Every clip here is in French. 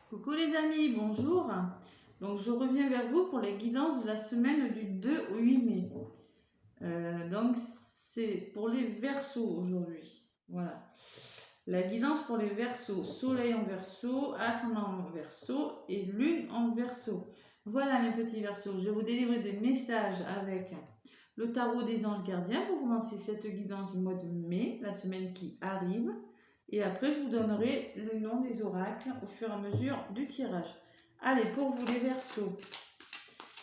Coucou les amis, bonjour. Donc je reviens vers vous pour les guidances de la semaine du 2 au 8 mai. Donc c'est pour les Verseaux aujourd'hui. Voilà. La guidance pour les Verseaux, Soleil en Verseau, Ascendant en Verseau et Lune en Verseau. Voilà mes petits Verseaux, je vais vous délivrer des messages avec le tarot des anges gardiens pour commencer cette guidance du mois de mai, la semaine qui arrive. Et après, je vous donnerai le nom des oracles au fur et à mesure du tirage. Allez, pour vous les Verseaux,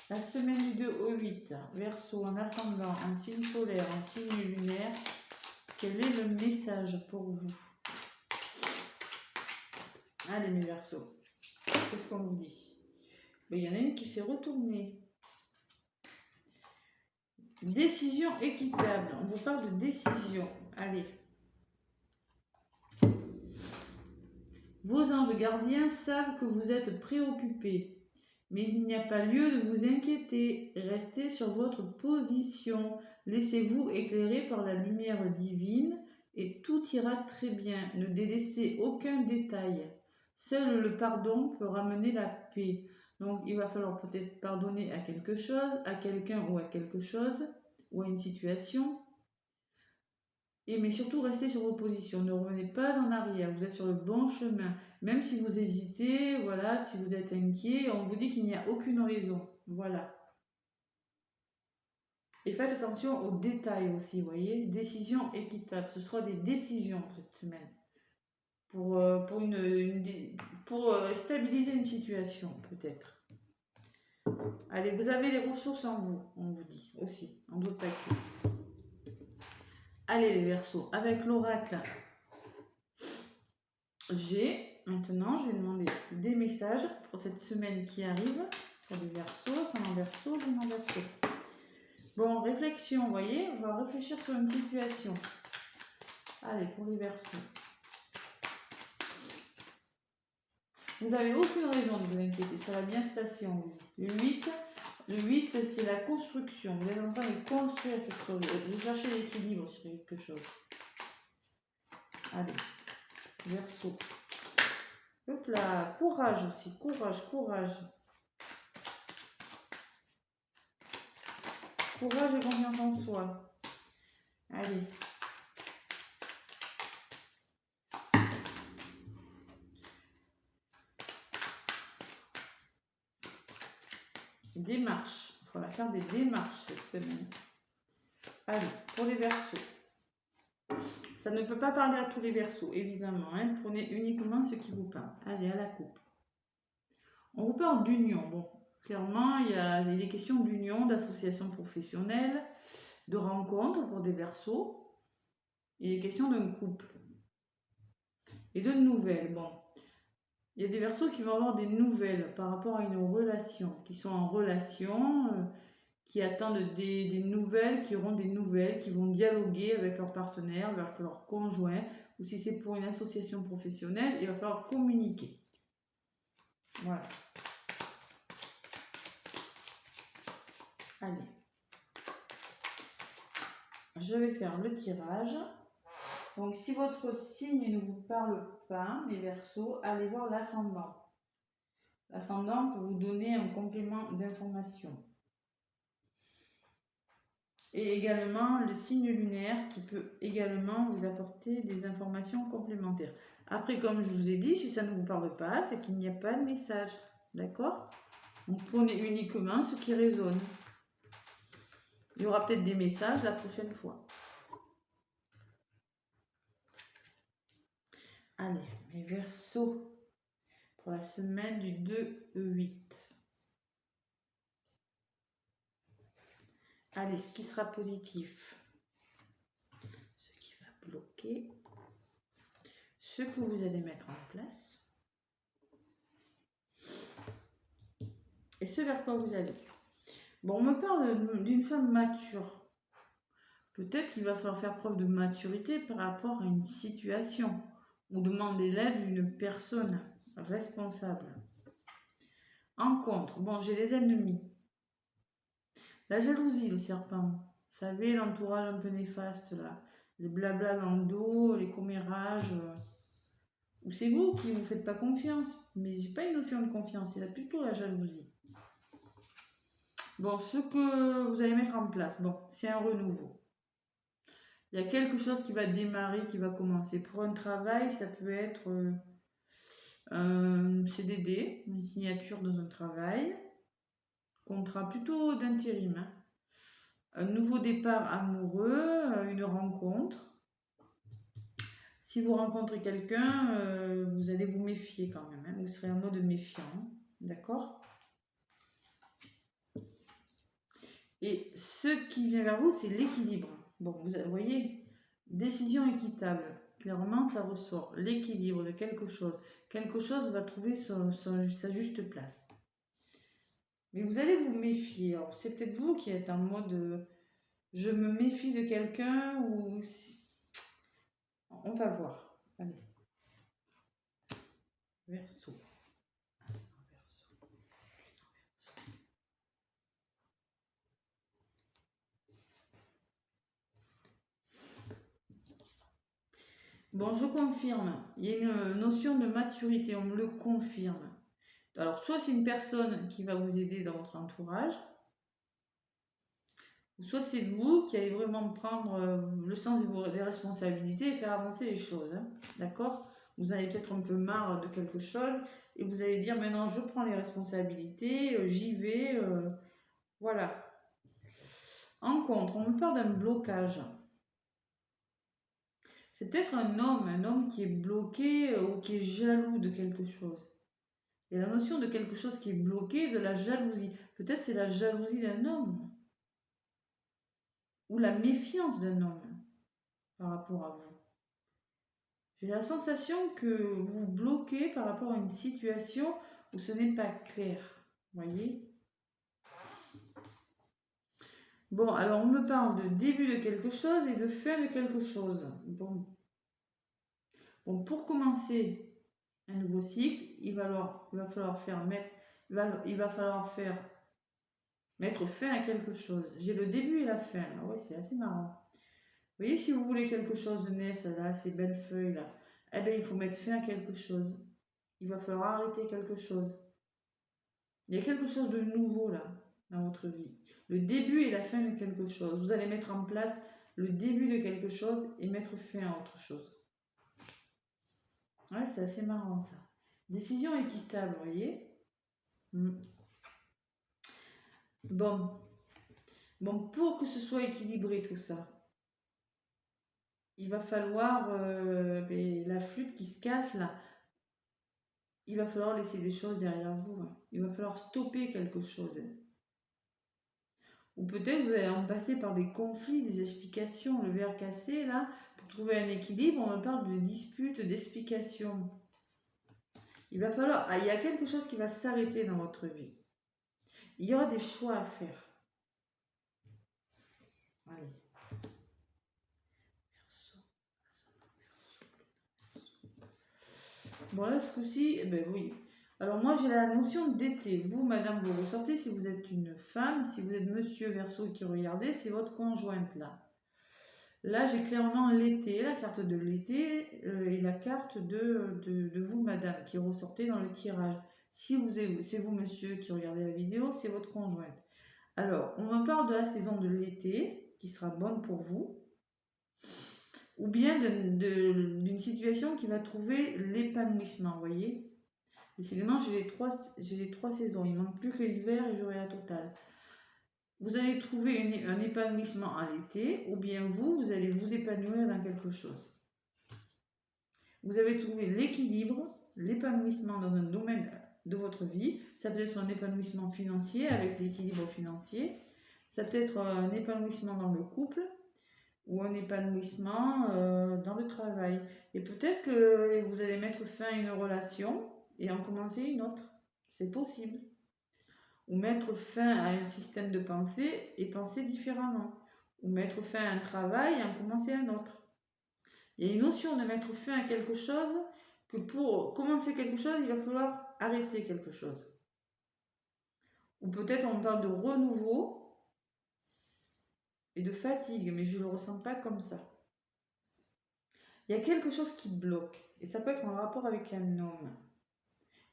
la semaine du 2 au 8, Verseau en ascendant, en signe solaire, en signe lunaire, quel est le message pour vous? Allez mes Verseaux, qu'est-ce qu'on vous dit? Il y en a une qui s'est retournée. Décision équitable, on vous parle de décision. Allez. Vos anges gardiens savent que vous êtes préoccupés, mais il n'y a pas lieu de vous inquiéter. Restez sur votre position. Laissez-vous éclairer par la lumière divine et tout ira très bien. Ne délaissez aucun détail. Seul le pardon peut ramener la paix. Donc il va falloir peut-être pardonner à quelque chose, à quelqu'un ou à quelque chose, ou à une situation. Mais surtout, restez sur vos positions. Ne revenez pas en arrière. Vous êtes sur le bon chemin. Même si vous hésitez, voilà, si vous êtes inquiet, on vous dit qu'il n'y a aucune raison. Voilà. Et faites attention aux détails aussi, vous voyez. Décision équitable. Ce sera des décisions cette semaine. Pour stabiliser une situation, peut-être. Allez, vous avez les ressources en vous, on vous dit aussi, en d'autres paquets. Allez les Verseaux, avec l'oracle maintenant, je vais demander des messages pour cette semaine qui arrive, pour les Verseaux, ça en Verseau, Lune en Verseau. Bon, réflexion, vous voyez, on va réfléchir sur une situation. Allez, pour les Verseaux. Vous n'avez aucune raison de vous inquiéter, ça va bien se passer, on vous dit. Le 8, c'est la construction. Vous êtes en train de construire quelque chose, de chercher l'équilibre sur quelque chose. Allez, Verseau. Hop là, courage aussi, courage. Courage et confiance en soi. Allez. Démarche. Il faudra faire des démarches cette semaine. Allez, pour les Verseaux. Ça ne peut pas parler à tous les Verseaux, évidemment. Hein. Prenez uniquement ce qui vous parle. Allez, à la coupe. On vous parle d'union. Bon, clairement, il y a des questions d'union, d'association professionnelle, de rencontres pour des Verseaux. Il est question d'un couple. Et de nouvelles. Bon, il y a des Verseaux qui vont avoir des nouvelles par rapport à une relation, qui sont en relation, qui attendent des nouvelles, qui auront des nouvelles, qui vont dialoguer avec leur partenaire, avec leur conjoint, ou si c'est pour une association professionnelle, il va falloir communiquer. Voilà. Allez. Je vais faire le tirage. Donc, si votre signe ne vous parle pas, mes Verseaux, allez voir l'ascendant. L'ascendant peut vous donner un complément d'information. Et également le signe lunaire qui peut également vous apporter des informations complémentaires. Après, comme je vous ai dit, si ça ne vous parle pas, c'est qu'il n'y a pas de message. D'accord? Donc, prenez uniquement ce qui résonne. Il y aura peut-être des messages la prochaine fois. Allez, mes Verseaux pour la semaine du 2-8. Allez, ce qui sera positif, ce qui va bloquer, ce que vous allez mettre en place et ce vers quoi vous allez. Bon, on me parle d'une femme mature. Peut-être qu'il va falloir faire preuve de maturité par rapport à une situation ou demander l'aide d'une personne responsable. En contre, bon, j'ai des ennemis. La jalousie, le serpent. Vous savez, l'entourage un peu néfaste, là. Les blabla dans le dos, les commérages. Ou c'est vous qui ne vous faites pas confiance. Mais j'ai pas une notion de confiance, c'est là plutôt la jalousie. Bon, ce que vous allez mettre en place, bon, c'est un renouveau. Il y a quelque chose qui va démarrer, qui va commencer. Pour un travail, ça peut être un CDD, une signature dans un travail, contrat plutôt d'intérim. Hein. Un nouveau départ amoureux, une rencontre. Si vous rencontrez quelqu'un, vous allez vous méfier quand même. Hein. Vous serez en mode méfiant. D'accord ? Et ce qui vient vers vous, c'est l'équilibre. Bon, vous voyez, décision équitable. Clairement, ça ressort. L'équilibre de quelque chose. Quelque chose va trouver sa juste place. Mais vous allez vous méfier. Alors, c'est peut-être vous qui êtes en mode je me méfie de quelqu'un ou... On va voir. Allez. Verseau. Bon, je confirme. Il y a une notion de maturité, on me le confirme. Alors, soit c'est une personne qui va vous aider dans votre entourage, soit c'est vous qui allez vraiment prendre le sens des responsabilités et faire avancer les choses. Hein. D'accord ? Vous en avez peut-être un peu marre de quelque chose et vous allez dire maintenant je prends les responsabilités, j'y vais. Voilà. En contre, on me parle d'un blocage. C'est peut-être un homme qui est bloqué ou qui est jaloux de quelque chose. Et la notion de quelque chose qui est bloqué, de la jalousie. Peut-être c'est la jalousie d'un homme. Ou la méfiance d'un homme par rapport à vous. J'ai la sensation que vous vous bloquez par rapport à une situation où ce n'est pas clair. Voyez ? Bon, alors on me parle de début de quelque chose et de fin de quelque chose. Bon, pour commencer un nouveau cycle, il va falloir mettre fin à quelque chose. J'ai le début et la fin. Ah ouais, c'est assez marrant. Vous voyez, si vous voulez quelque chose de naître, là, ces belles feuilles là, eh bien, il faut mettre fin à quelque chose. Il va falloir arrêter quelque chose. Il y a quelque chose de nouveau là, dans votre vie. Le début et la fin de quelque chose. Vous allez mettre en place le début de quelque chose et mettre fin à autre chose. Ouais, c'est assez marrant ça. Décision équitable, vous voyez. Bon, pour que ce soit équilibré tout ça, il va falloir la flûte qui se casse là. Il va falloir laisser des choses derrière vous. Hein. Il va falloir stopper quelque chose. Ou peut-être vous allez en passer par des conflits, des explications, le verre cassé là, pour trouver un équilibre. On parle de disputes, d'explications. Il va falloir, il y a quelque chose qui va s'arrêter dans votre vie. Il y aura des choix à faire. Allez. Bon là ce coup-ci, eh ben oui. Alors moi j'ai la notion d'été. Vous madame, vous ressortez si vous êtes une femme, si vous êtes monsieur Verseau qui regardez, c'est votre conjointe là. Là j'ai clairement l'été, la carte de l'été et la carte de vous madame qui ressortez dans le tirage. Si c'est vous monsieur qui regardez la vidéo, c'est votre conjointe. Alors on me parle de la saison de l'été qui sera bonne pour vous. Ou bien d'une situation qui va trouver l'épanouissement, vous voyez. Décidément, j'ai les trois saisons. Il ne manque plus que l'hiver et j'aurai la totale. Vous allez trouver un épanouissement à l'été, ou bien vous allez vous épanouir dans quelque chose. Vous avez trouvé l'équilibre, l'épanouissement dans un domaine de votre vie. Ça peut être un épanouissement financier avec l'équilibre financier. Ça peut être un épanouissement dans le couple ou un épanouissement dans le travail. Et peut-être que vous allez mettre fin à une relation et en commencer une autre. C'est possible. Ou mettre fin à un système de pensée et penser différemment. Ou mettre fin à un travail et en commencer un autre. Il y a une notion de mettre fin à quelque chose que pour commencer quelque chose, il va falloir arrêter quelque chose. Ou peut-être on parle de renouveau et de fatigue, mais je ne le ressens pas comme ça. Il y a quelque chose qui bloque. Et ça peut être en rapport avec un homme.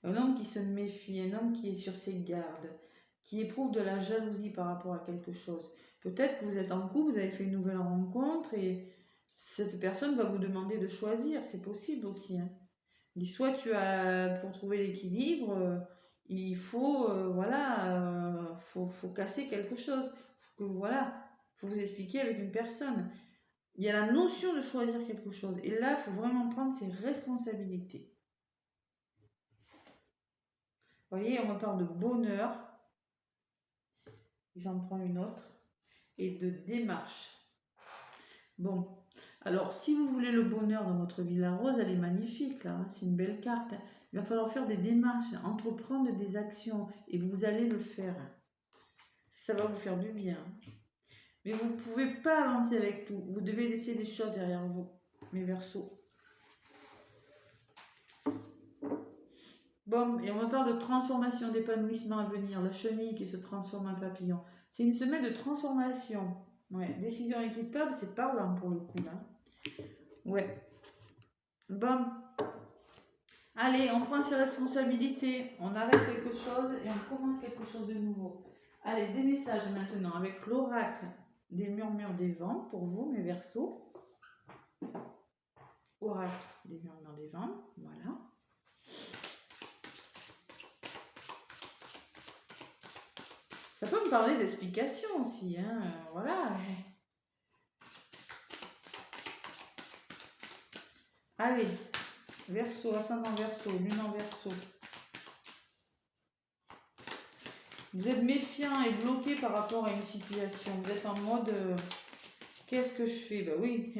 Un homme qui se méfie, un homme qui est sur ses gardes, qui éprouve de la jalousie par rapport à quelque chose. Peut-être que vous êtes en couple, vous avez fait une nouvelle rencontre et cette personne va vous demander de choisir. C'est possible aussi. Hein. Soit tu as, pour trouver l'équilibre, il faut, voilà, faut casser quelque chose. Voilà, faut vous expliquer avec une personne. Il y a la notion de choisir quelque chose. Et là, il faut vraiment prendre ses responsabilités. Vous voyez, on me parle de bonheur. J'en prends une autre. Et de démarche. Bon, alors si vous voulez le bonheur dans votre vie, la rose, elle est magnifique, là. Hein, c'est une belle carte. Hein. Il va falloir faire des démarches, entreprendre des actions. Et vous allez le faire. Ça va vous faire du bien. Mais vous ne pouvez pas avancer avec tout. Vous devez laisser des choses derrière vous, mes Verseaux. Bon, et on me parle de transformation, d'épanouissement à venir. La chenille qui se transforme en papillon. C'est une semaine de transformation. Ouais, décision équitable, c'est parlant pour le coup, là. Ouais. Bon. Allez, on prend ses responsabilités. On arrête quelque chose et on commence quelque chose de nouveau. Allez, des messages maintenant avec l'oracle des murmures des vents pour vous, mes Verseaux. Oracle des murmures des vents, voilà. Ça peut me parler d'explication aussi, hein, voilà. Allez, Verseau, ascendant Verseau, lune en Verseau. Vous êtes méfiant et bloqué par rapport à une situation. Vous êtes en mode, qu'est-ce que je fais? Ben oui,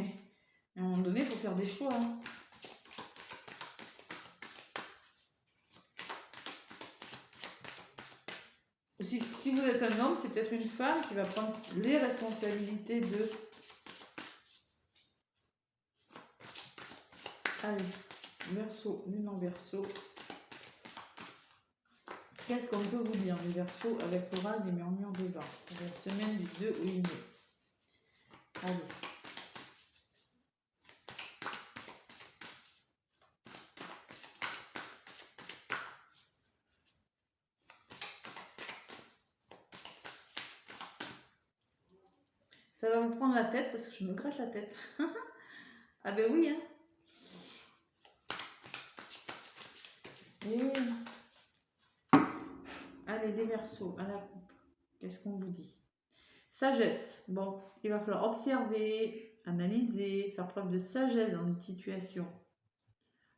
à un moment donné, il faut faire des choix. Hein. Si vous êtes un homme, c'est peut-être une femme qui va prendre les responsabilités de... Allez, Verseau, lune en Verseau. Qu'est-ce qu'on peut vous dire, les Verseaux, avec l'oracle des murmures des vents pour la semaine du 2 au 8 mai. Allez. Ça va vous prendre la tête parce que je me gratte la tête. Ah ben oui, hein. Et... Allez, les Verseaux, à la coupe. Qu'est-ce qu'on vous dit? Sagesse. Bon, il va falloir observer, analyser, faire preuve de sagesse dans une situation.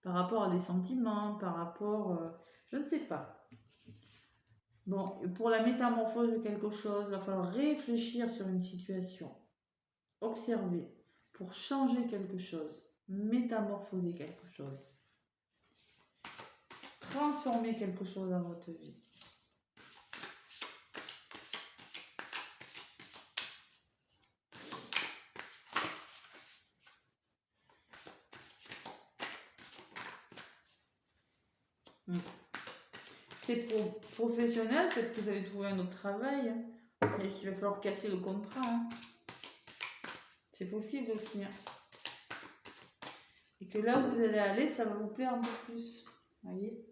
Par rapport à des sentiments, par rapport... je ne sais pas. Bon, pour la métamorphose de quelque chose, il va falloir réfléchir sur une situation. Observer pour changer quelque chose. Métamorphoser quelque chose. Transformer quelque chose dans votre vie. C'est professionnel, peut-être que vous avez trouvé un autre travail hein, et qu'il va falloir casser le contrat. Hein. C'est possible aussi. Hein. Et que là où vous allez aller, ça va vous plaire un peu plus. Voyez?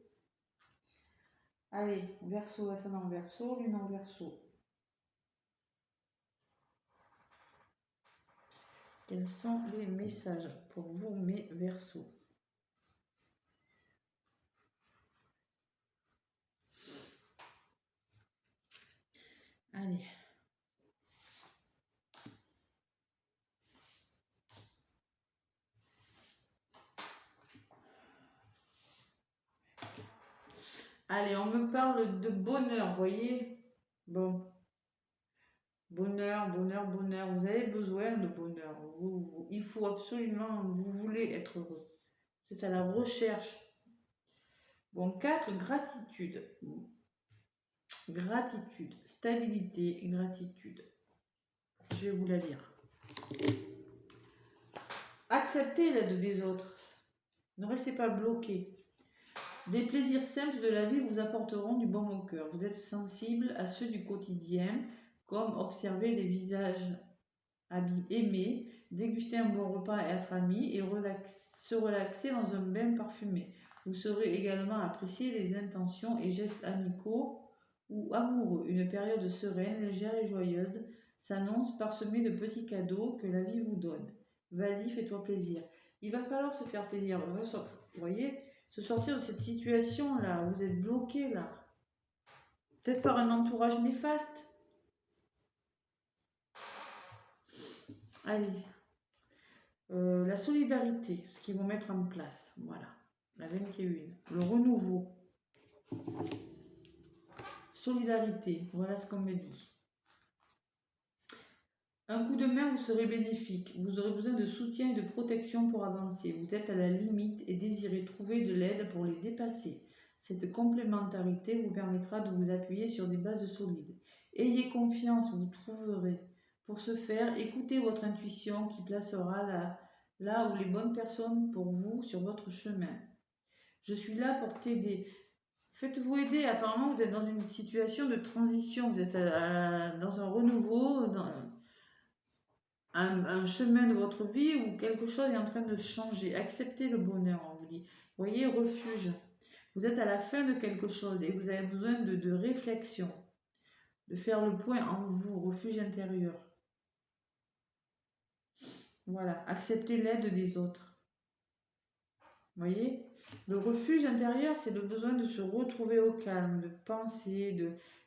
Allez, Verseau, ascendant Verseau, lune en Verseau. Quels sont les messages pour vous, mes Verseaux? Allez. Allez, on me parle de bonheur, voyez? Bon. Bonheur, bonheur, bonheur. Vous avez besoin de bonheur. Il faut absolument, vous voulez être heureux. C'est à la recherche. Bon, 4, gratitude. Gratitude, stabilité, gratitude. Je vais vous la lire. Acceptez l'aide des autres. Ne restez pas bloqué. Des plaisirs simples de la vie vous apporteront du baume au cœur. Vous êtes sensible à ceux du quotidien, comme observer des visages aimés, déguster un bon repas et être amis et se relaxer dans un bain parfumé. Vous saurez également apprécier les intentions et gestes amicaux ou amoureux. Une période sereine, légère et joyeuse s'annonce parsemée de petits cadeaux que la vie vous donne. Vas-y, fais-toi plaisir. Il va falloir se faire plaisir. Vous voyez, se sortir de cette situation-là, vous êtes bloqué là. Peut-être par un entourage néfaste. Allez. La solidarité, ce qu'ils vont mettre en place. Voilà. La 21. Le renouveau. Solidarité, voilà ce qu'on me dit. Un coup de main vous serez bénéfique. Vous aurez besoin de soutien et de protection pour avancer. Vous êtes à la limite et désirez trouver de l'aide pour les dépasser. Cette complémentarité vous permettra de vous appuyer sur des bases solides. Ayez confiance, vous trouverez. Pour ce faire, écoutez votre intuition qui placera là où les bonnes personnes pour vous sur votre chemin. Je suis là pour t'aider. Faites-vous aider. Apparemment, vous êtes dans une situation de transition. Vous êtes dans un renouveau, dans un chemin de votre vie où quelque chose est en train de changer. Acceptez le bonheur, on vous dit. Voyez, refuge. Vous êtes à la fin de quelque chose et vous avez besoin de réflexion, de faire le point en vous, refuge intérieur. Voilà, acceptez l'aide des autres. Voyez, le refuge intérieur, c'est le besoin de se retrouver au calme, de penser,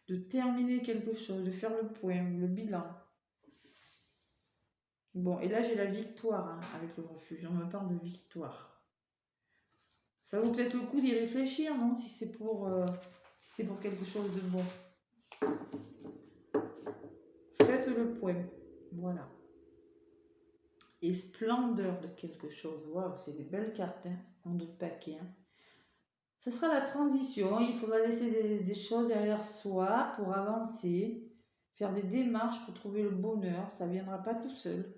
de terminer quelque chose, de faire le point, le bilan. Bon, et là j'ai la victoire hein, avec le refuge, on me parle de victoire. Ça vaut peut-être le coup d'y réfléchir, non? Si c'est pour quelque chose de bon. Faites le point, voilà. Et splendeur de quelque chose. Waouh, c'est des belles cartes, hein, en deux paquets. Hein. Ce sera la transition. Il faudra laisser des choses derrière soi pour avancer, faire des démarches pour trouver le bonheur. Ça ne viendra pas tout seul.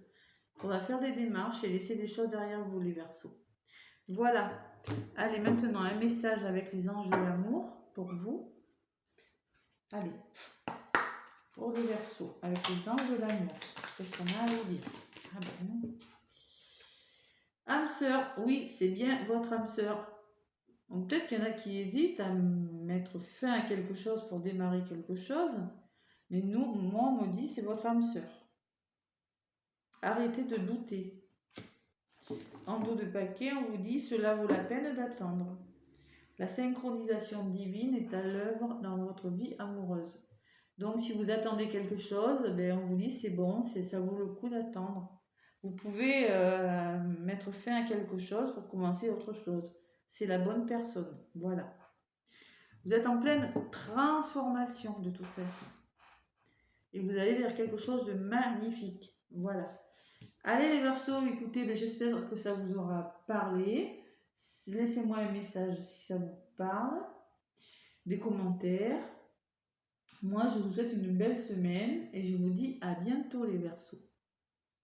Il faudra faire des démarches et laisser des choses derrière vous, les Verseaux. Voilà. Allez, maintenant, un message avec les anges de l'amour pour vous. Allez. Pour les Verseaux, avec les anges de l'amour. Qu'est-ce qu'on a à vous dire? Ah ben. Âme sœur, oui, c'est bien votre âme sœur. Donc peut-être qu'il y en a qui hésitent à mettre fin à quelque chose pour démarrer quelque chose. Mais moi, on me dit, c'est votre âme sœur. Arrêtez de douter. En dos de paquet, on vous dit, cela vaut la peine d'attendre. La synchronisation divine est à l'œuvre dans votre vie amoureuse. Donc si vous attendez quelque chose, ben, on vous dit, c'est bon, ça vaut le coup d'attendre. Vous pouvez mettre fin à quelque chose pour commencer autre chose. C'est la bonne personne. Voilà. Vous êtes en pleine transformation de toute façon. Et vous allez vers quelque chose de magnifique. Voilà. Allez les Verseaux, écoutez, ben, j'espère que ça vous aura parlé. Laissez-moi un message si ça vous parle. Des commentaires. Moi, je vous souhaite une belle semaine et je vous dis à bientôt les Verseaux.